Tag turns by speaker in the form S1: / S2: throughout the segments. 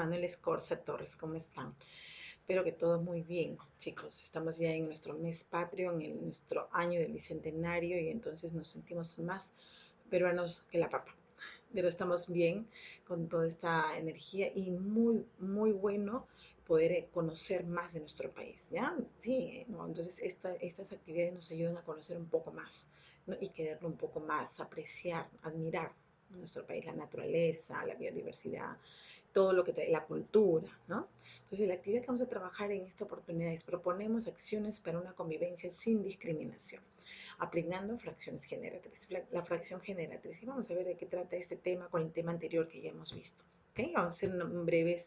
S1: Manuel Escorza Torres, ¿cómo están? Espero que todos muy bien, chicos. Estamos ya en nuestro mes patrio, en nuestro año del bicentenario y entonces nos sentimos más peruanos que la papa. Pero estamos bien con toda esta energía y muy bueno poder conocer más de nuestro país, ¿ya? Sí, ¿no? Entonces estas actividades nos ayudan a conocer un poco más, ¿no? Y quererlo un poco más, apreciar, admirar nuestro país, la naturaleza, la biodiversidad, todo lo que trae, la cultura, ¿no? Entonces, la actividad que vamos a trabajar en esta oportunidad es proponemos acciones para una convivencia sin discriminación, aplicando fracciones generatrices, la fracción generatriz. Y vamos a ver de qué trata este tema con el tema anterior que ya hemos visto. ¿Okay? Vamos a hacer un breve,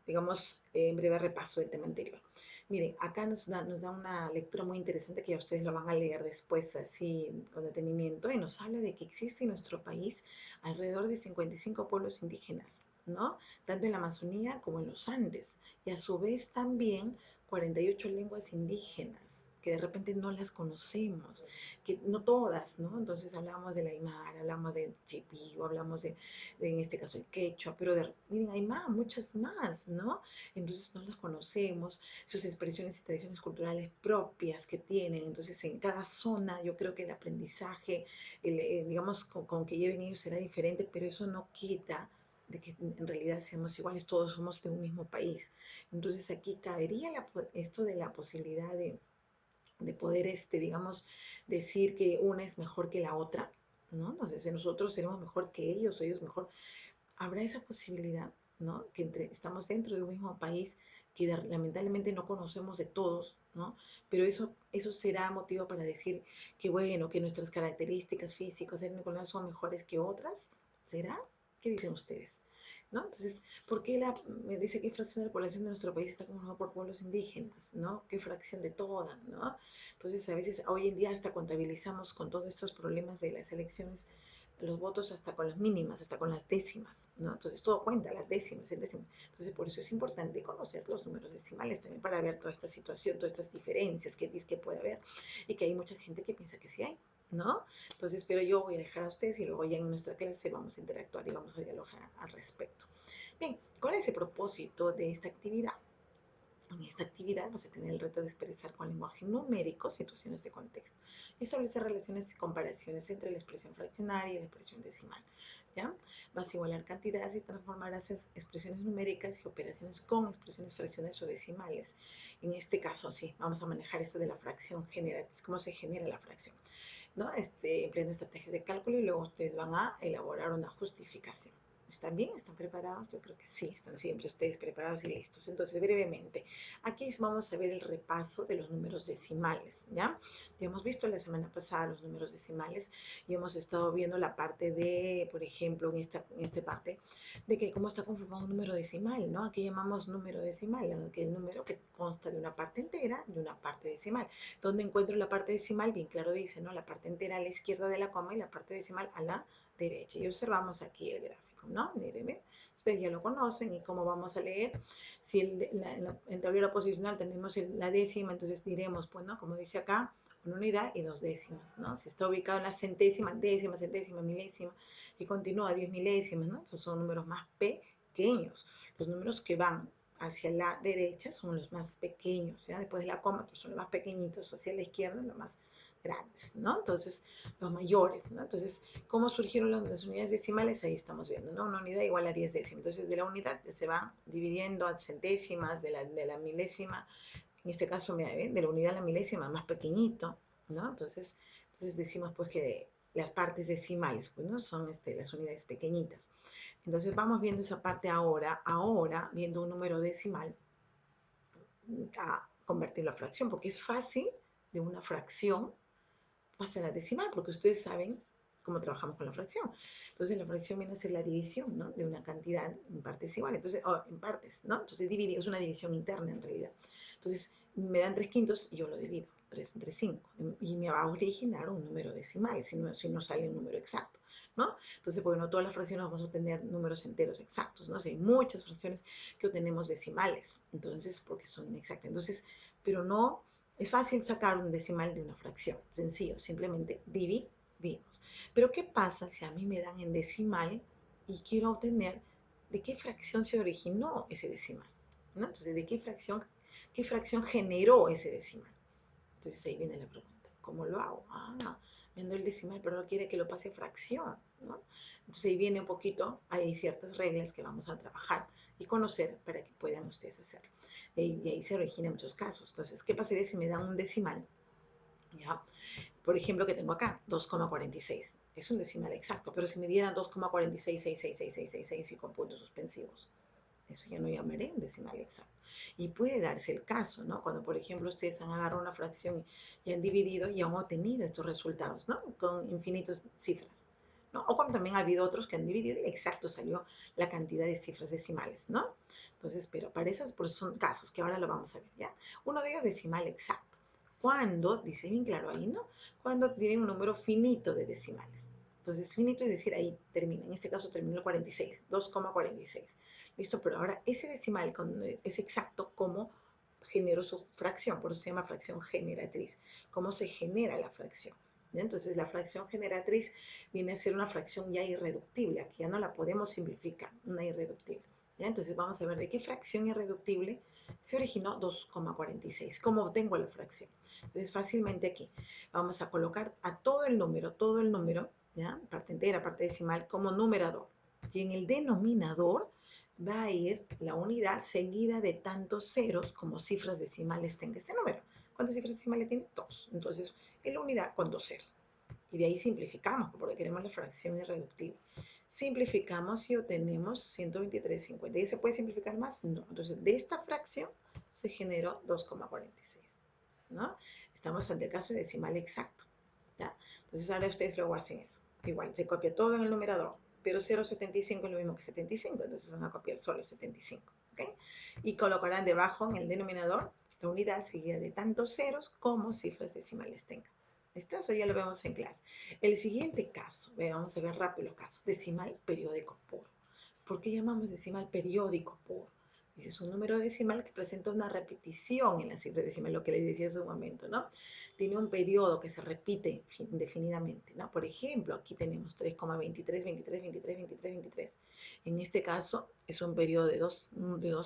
S1: digamos, breve repaso del tema anterior. Miren, acá nos da una lectura muy interesante que ya ustedes lo van a leer después así con detenimiento y nos habla de que existe en nuestro país alrededor de 55 pueblos indígenas, ¿no? Tanto en la Amazonía como en los Andes y a su vez también 48 lenguas indígenas que de repente no las conocemos, que no todas, ¿no? Entonces hablamos del Aymara, hablamos del Chipío, hablamos en este caso el quechua, pero miren, hay más, muchas más, ¿no? Entonces no las conocemos, sus expresiones y tradiciones culturales propias que tienen, entonces en cada zona yo creo que el aprendizaje, digamos, con que lleven ellos será diferente, pero eso no quita de que en realidad seamos iguales, todos somos de un mismo país. Entonces aquí cabería esto de la posibilidad de poder, digamos, decir que una es mejor que la otra, ¿no? Entonces nosotros seremos mejor que ellos o ellos mejor. Habrá esa posibilidad, ¿no? Que estamos dentro de un mismo país que lamentablemente no conocemos de todos, ¿no? Pero eso será motivo para decir que, bueno, que nuestras características físicas son mejores que otras. ¿Será? ¿Qué dicen ustedes? ¿No? Entonces, ¿por qué me dice qué fracción de la población de nuestro país está conformada por pueblos indígenas? ¿No? ¿Qué fracción de todas? ¿No? Entonces, a veces, hoy en día hasta contabilizamos con todos estos problemas de las elecciones los votos hasta con las mínimas, hasta con las décimas, ¿no? Entonces todo cuenta, las décimas, el décimo. Entonces por eso es importante conocer los números decimales también para ver toda esta situación, todas estas diferencias que puede haber y que hay mucha gente que piensa que sí hay, ¿no? Entonces, pero yo voy a dejar a ustedes y luego ya en nuestra clase vamos a interactuar y vamos a dialogar al respecto. Bien, ¿cuál es el propósito de esta actividad? En esta actividad vas a tener el reto de expresar con lenguaje numérico situaciones de contexto y establecer relaciones y comparaciones entre la expresión fraccionaria y la expresión decimal. ¿Ya? Vas a igualar cantidades y transformarás expresiones numéricas y operaciones con expresiones fracciones o decimales. En este caso, sí, vamos a manejar esto de la fracción generatriz, cómo se genera la fracción, ¿no? Empleando estrategias de cálculo y luego ustedes van a elaborar una justificación. ¿Están bien? ¿Están preparados? Yo creo que sí, están siempre ustedes preparados y listos. Entonces, brevemente, aquí vamos a ver el repaso de los números decimales, ¿ya? Ya hemos visto la semana pasada los números decimales y hemos estado viendo la parte de, por ejemplo, en esta parte, de que cómo está conformado un número decimal, ¿no? Aquí llamamos número decimal, que es el número que consta de una parte entera y una parte decimal. ¿Dónde encuentro la parte decimal? Bien claro dice, ¿no? La parte entera a la izquierda de la coma y la parte decimal a la derecha. Y observamos aquí el gráfico, ¿no? Mírenme, ustedes ya lo conocen y cómo vamos a leer. Si en tablero posicional tenemos la décima, entonces diremos, pues, ¿no? Como dice acá, una unidad y dos décimas, ¿no? Si está ubicado en la centésima, décima, centésima, milésima y continúa 10 milésimas, ¿no? Esos son números más pequeños. Los números que van hacia la derecha son los más pequeños, ¿ya? Después de la coma, pues son los más pequeñitos, hacia la izquierda los más grandes, ¿no? Entonces, los mayores, ¿no? Entonces, ¿cómo surgieron las unidades decimales? Ahí estamos viendo, ¿no? Una unidad igual a 10 décimas. Entonces, de la unidad se van dividiendo a centésimas, de la milésima, en este caso, mira, ¿ven? De la unidad a la milésima, más pequeñito, ¿no? Entonces decimos, pues, que las partes decimales, pues, ¿no? Son las unidades pequeñitas. Entonces, vamos viendo esa parte ahora, viendo un número decimal, a convertirlo a fracción, porque es fácil de una fracción pasar a decimal, porque ustedes saben cómo trabajamos con la fracción. Entonces, la fracción viene a ser la división, ¿no? De una cantidad en partes iguales, entonces, en partes, ¿no? Entonces, es una división interna en realidad. Entonces, me dan 3 quintos y yo lo divido, 3 entre 5, y me va a originar un número decimal, si no sale un número exacto, ¿no? Entonces, porque no todas las fracciones vamos a obtener números enteros exactos, ¿no? O sea, hay muchas fracciones que obtenemos decimales, entonces, porque son inexactas. Entonces, pero no es fácil sacar un decimal de una fracción, sencillo, simplemente dividimos. Pero ¿qué pasa si a mí me dan en decimal y quiero obtener de qué fracción se originó ese decimal, ¿no? Entonces, ¿de qué fracción generó ese decimal? Entonces ahí viene la pregunta, ¿cómo lo hago? Viendo el decimal, pero no quiere que lo pase a fracción, ¿no? Entonces ahí viene un poquito, hay ciertas reglas que vamos a trabajar y conocer para que puedan ustedes hacerlo. Y ahí se originan muchos casos. Entonces, ¿qué pasaría si me dan un decimal? ¿Ya? Por ejemplo, que tengo acá, 2,46. Es un decimal exacto, pero si me dieran 2,46666666 y con puntos suspensivos, eso ya no llamaré un decimal exacto. Y puede darse el caso, ¿no? Cuando, por ejemplo, ustedes han agarrado una fracción y han dividido y han obtenido estos resultados, ¿no? Con infinitas cifras, ¿no? O cuando también ha habido otros que han dividido y exacto salió la cantidad de cifras decimales, ¿no? Entonces, pero para esos, por eso son casos que ahora lo vamos a ver, ¿ya? Uno de ellos decimal exacto. Cuando, dice bien claro ahí, ¿no? Cuando tiene un número finito de decimales. Entonces, finito es decir, ahí termina, en este caso terminó el 46, 2,46. ¿Listo? Pero ahora ese decimal es exacto como generó su fracción, por eso se llama fracción generatriz. ¿Cómo se genera la fracción? ¿Ya? Entonces la fracción generatriz viene a ser una fracción ya irreductible, aquí ya no la podemos simplificar, una irreductible. ¿Ya? Entonces vamos a ver de qué fracción irreductible se originó 2,46. ¿Cómo obtengo la fracción? Entonces fácilmente aquí vamos a colocar a todo el número, ¿ya? Parte entera, parte decimal, como numerador. Y en el denominador va a ir la unidad seguida de tantos ceros como cifras decimales tenga este número. ¿Cuántas cifras decimales tiene? 2. Entonces, es la unidad con 2 ceros. Y de ahí simplificamos, porque queremos la fracción irreductible. Simplificamos y obtenemos 123,50. ¿Y se puede simplificar más? No. Entonces, de esta fracción se generó 2,46. ¿No? Estamos ante el caso de decimal exacto. ¿Ya? Entonces, ahora ustedes luego hacen eso. Igual, se copia todo en el numerador, pero 0,75 es lo mismo que 75, entonces van a copiar solo 75, ¿ok? Y colocarán debajo en el denominador la unidad seguida de tantos ceros como cifras decimales tengan. ¿Listo? Eso ya lo vemos en clase. El siguiente caso, vamos a ver rápido los casos. Decimal periódico puro. ¿Por qué llamamos decimal periódico puro? Ese es un número decimal que presenta una repetición en la cifra decimal, lo que les decía hace un momento, ¿no? Tiene un periodo que se repite indefinidamente, ¿no? Por ejemplo, aquí tenemos 3,23, 23, 23, 23, 23. En este caso es un periodo de dos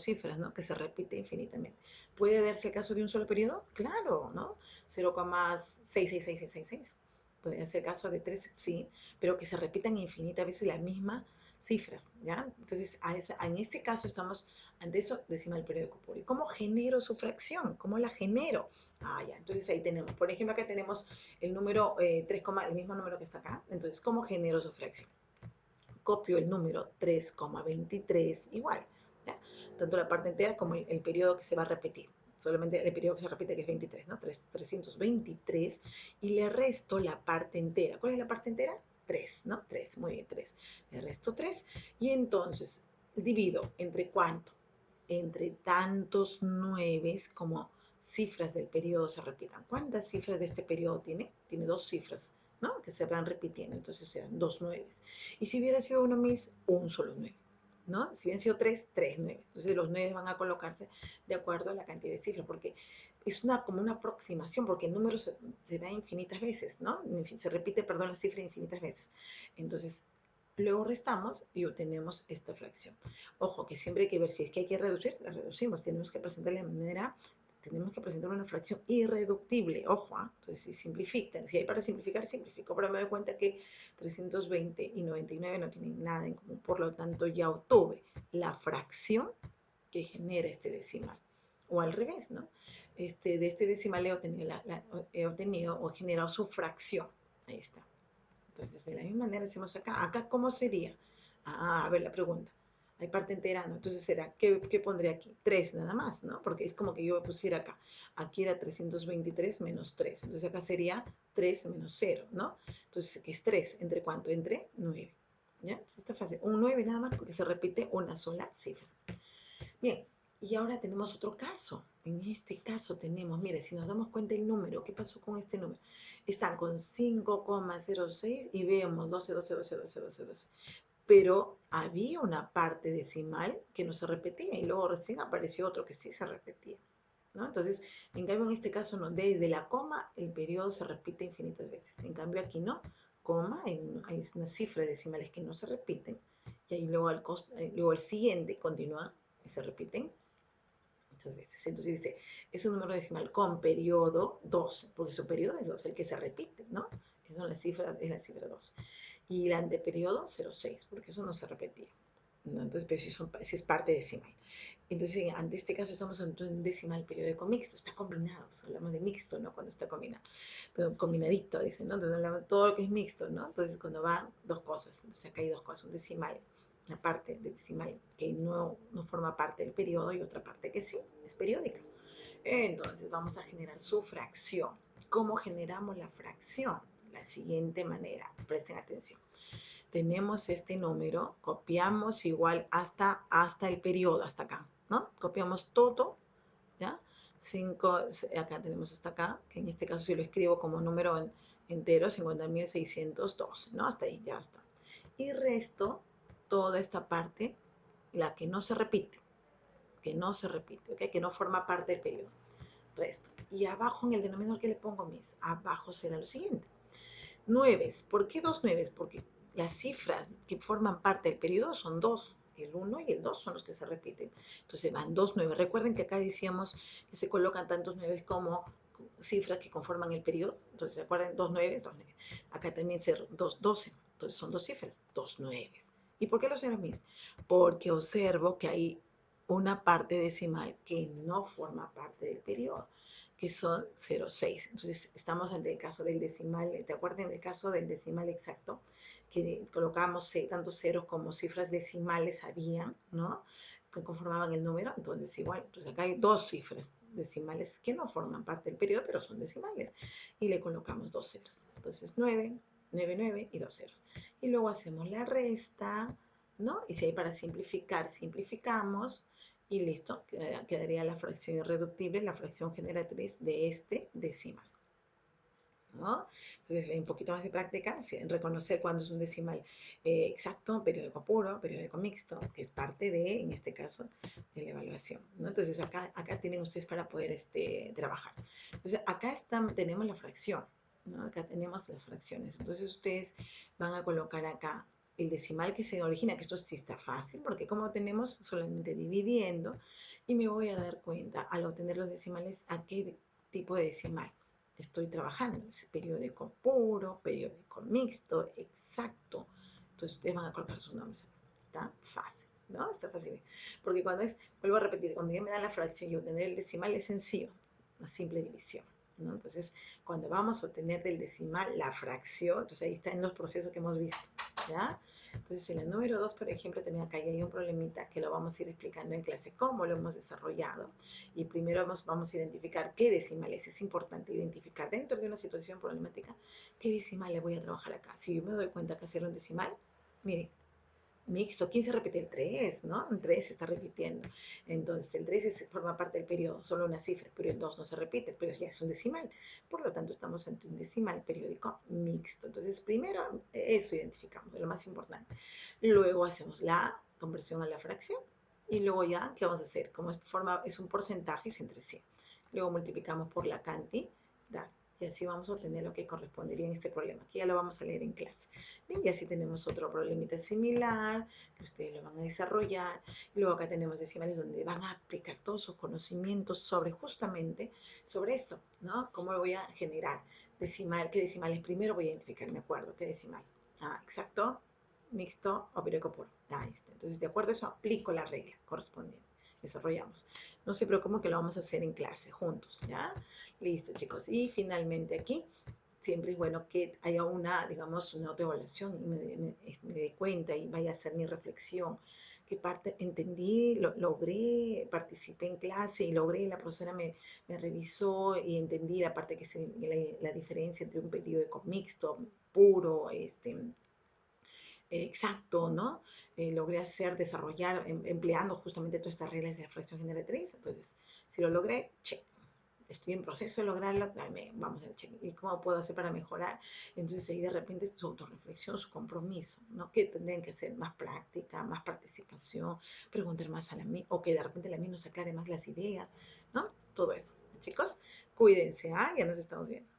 S1: cifras, ¿no? Que se repite infinitamente. ¿Puede darse el caso de un solo periodo? Claro, ¿no? 0,666666. Puede darse el caso de 3, sí, pero que se repitan infinitas veces la misma cifras, ¿ya? Entonces, en este caso estamos ante eso decimal periódico puro. ¿Y cómo genero su fracción? ¿Cómo la genero? Ya, entonces ahí tenemos, por ejemplo, acá tenemos el número 3, el mismo número que está acá. Entonces, ¿cómo genero su fracción? Copio el número 3,23 igual, ¿ya? Tanto la parte entera como el periodo que se va a repetir. Solamente el periodo que se repite, que es 23, ¿no? 323, y le resto la parte entera. ¿Cuál es la parte entera? 3, ¿no? 3, muy bien, 3. Le resto 3, y entonces divido entre ¿cuánto? Entre tantos 9 como cifras del periodo se repitan. ¿Cuántas cifras de este periodo tiene? Tiene dos cifras, ¿no? Que se van repitiendo, entonces serán 2 nueves. Y si hubiera sido uno mis, un solo 9, ¿no? Si hubieran sido 3, 3 9. Entonces los 9 van a colocarse de acuerdo a la cantidad de cifras, porque es como una aproximación, porque el número se va infinitas veces, ¿no? Se repite, perdón, la cifra infinitas veces. Entonces, luego restamos y obtenemos esta fracción. Ojo, que siempre hay que ver si es que hay que reducir, la reducimos. Tenemos que presentarla de manera, tenemos que presentar una fracción irreductible. Ojo, entonces si simplifican, si hay para simplificar, simplifico, pero me doy cuenta que 320 y 99 no tienen nada en común. Por lo tanto, ya obtuve la fracción que genera este decimal. O al revés, ¿no? De este decimal he obtenido o generado su fracción. Ahí está. Entonces, de la misma manera hacemos acá. Acá, ¿cómo sería? A ver la pregunta. Hay parte entera, ¿no? Entonces será, ¿qué pondré aquí? 3 nada más, ¿no? Porque es como que yo pusiera acá. Aquí era 323 menos 3. Entonces acá sería 3 menos 0, ¿no? Entonces, ¿qué es 3? ¿Entre cuánto? Entre 9. ¿Ya? Entonces está fácil. Un 9 nada más porque se repite una sola cifra. Bien, y ahora tenemos otro caso. En este caso tenemos, mire, si nos damos cuenta el número, ¿qué pasó con este número? Están con 5,06 y vemos 12, 12, 12, 12, 12, 12. Pero había una parte decimal que no se repetía y luego recién apareció otro que sí se repetía, ¿no? Entonces, en cambio, en este caso, no, desde la coma el periodo se repite infinitas veces. En cambio, aquí no, coma, hay una cifra de decimales que no se repiten, y ahí luego el siguiente continúa y se repiten muchas veces. Entonces dice, es un número decimal con periodo 2, porque su periodo es 2, el que se repite, ¿no? Esa es la cifra 2. Y el anteperiodo 0,6, porque eso no se repetía, ¿no? Entonces, pero si es parte decimal. Entonces, ante este caso estamos ante un decimal periódico mixto, está combinado, pues hablamos de mixto, ¿no? Cuando está combinado, pero combinadito, dicen, ¿no? Entonces hablamos de todo lo que es mixto, ¿no? Entonces, cuando van dos cosas, entonces acá hay dos cosas, un decimal, una parte de decimal que no forma parte del periodo y otra parte que sí, es periódica. Entonces, vamos a generar su fracción. ¿Cómo generamos la fracción? La siguiente manera, presten atención. Tenemos este número, copiamos igual hasta el periodo, hasta acá, ¿no? Copiamos todo, ¿ya? 5, acá tenemos hasta acá, que en este caso si lo escribo como número entero, 50.612, ¿no? Hasta ahí, ya está. Y resto toda esta parte, la que no se repite, ¿ok? Que no forma parte del periodo. Resto. Y abajo en el denominador que le pongo mis, abajo será lo siguiente. 9. ¿Por qué dos 9? Porque las cifras que forman parte del periodo son dos. El 1 y el 2 son los que se repiten. Entonces van 2 9. Recuerden que acá decíamos que se colocan tantos 9 como cifras que conforman el periodo. Entonces, ¿se acuerdan? 2 9, 2 9. Acá también ser 2 12. Entonces son dos cifras, 2 9. ¿Y por qué los cero mil? Porque observo que hay una parte decimal que no forma parte del periodo, que son 0,6. Entonces, estamos ante el caso del decimal, ¿te acuerdan del caso del decimal exacto? Que colocábamos tantos ceros como cifras decimales habían, ¿no? Que conformaban el número, entonces igual, entonces acá hay dos cifras decimales que no forman parte del periodo, pero son decimales, y le colocamos dos ceros. Entonces, 9, 9, 9 y dos ceros. Y luego hacemos la resta, ¿no? Y si hay para simplificar, simplificamos, y listo, quedaría la fracción irreductible, la fracción generatriz de este decimal, ¿no? Entonces, hay un poquito más de práctica en reconocer cuándo es un decimal exacto, periódico puro, periódico mixto, que es parte de, en este caso, de la evaluación, ¿no? Entonces, acá tienen ustedes para poder trabajar. Entonces, acá tenemos la fracción, ¿no? Acá tenemos las fracciones. Entonces, ustedes van a colocar acá el decimal que se origina, que esto sí está fácil, porque como tenemos solamente dividiendo, y me voy a dar cuenta al obtener los decimales a qué tipo de decimal estoy trabajando. Es periódico puro, periódico mixto, exacto. Entonces ustedes van a colocar sus nombres. Está fácil, ¿no? Está fácil. Porque vuelvo a repetir, cuando ya me dan la fracción y obtener el decimal es sencillo, una simple división, ¿no? Entonces, cuando vamos a obtener del decimal la fracción, entonces ahí están los procesos que hemos visto, ¿ya? Entonces, en la número 2, por ejemplo, también acá hay un problemita que lo vamos a ir explicando en clase, cómo lo hemos desarrollado. Y primero vamos a identificar qué decimales. Es importante identificar dentro de una situación problemática qué decimal le voy a trabajar acá. Si yo me doy cuenta que hacer un decimal, miren, mixto, ¿quién se repite? El 3, ¿no? El 3 se está repitiendo. Entonces, el 3 forma parte del periodo, solo una cifra, pero el 2 no se repite, pero ya es un decimal. Por lo tanto, estamos ante un decimal periódico mixto. Entonces, primero eso identificamos, lo más importante. Luego hacemos la conversión a la fracción. Y luego ya, ¿qué vamos a hacer? Como es un porcentaje, es entre 100. Luego multiplicamos por la cantidad. Y así vamos a obtener lo que correspondería en este problema, que ya lo vamos a leer en clase. Bien, y así tenemos otro problemita similar, que ustedes lo van a desarrollar. Y luego acá tenemos decimales donde van a aplicar todos sus conocimientos sobre justamente sobre esto, ¿no? ¿Cómo lo voy a generar? Decimal, ¿qué decimales? Primero voy a identificar, me acuerdo, ¿qué decimal? Exacto, mixto o periódico puro. Ahí está. Entonces, de acuerdo a eso, aplico la regla correspondiente. Desarrollamos. No se preocupen que lo vamos a hacer en clase, juntos, ¿ya? Listo, chicos. Y finalmente aquí, siempre es bueno que haya digamos, una autoevaluación y me dé cuenta y vaya a hacer mi reflexión. ¿Qué parte entendí? Logré, participé en clase y logré, la profesora me revisó y entendí la parte la diferencia entre un periódico mixto, puro, exacto, ¿no? Logré desarrollar, empleando justamente todas estas reglas de la fracción generatriz. Entonces, si lo logré, check. Estoy en proceso de lograrlo, vamos a check. ¿Y cómo puedo hacer para mejorar? Entonces, ahí de repente su autorreflexión, su compromiso, ¿no? Que tendrían que hacer más práctica, más participación, preguntar más a la mí, o que de repente la mí nos aclare más las ideas, ¿no? Todo eso. Chicos, cuídense, ¿ah? Ya nos estamos viendo.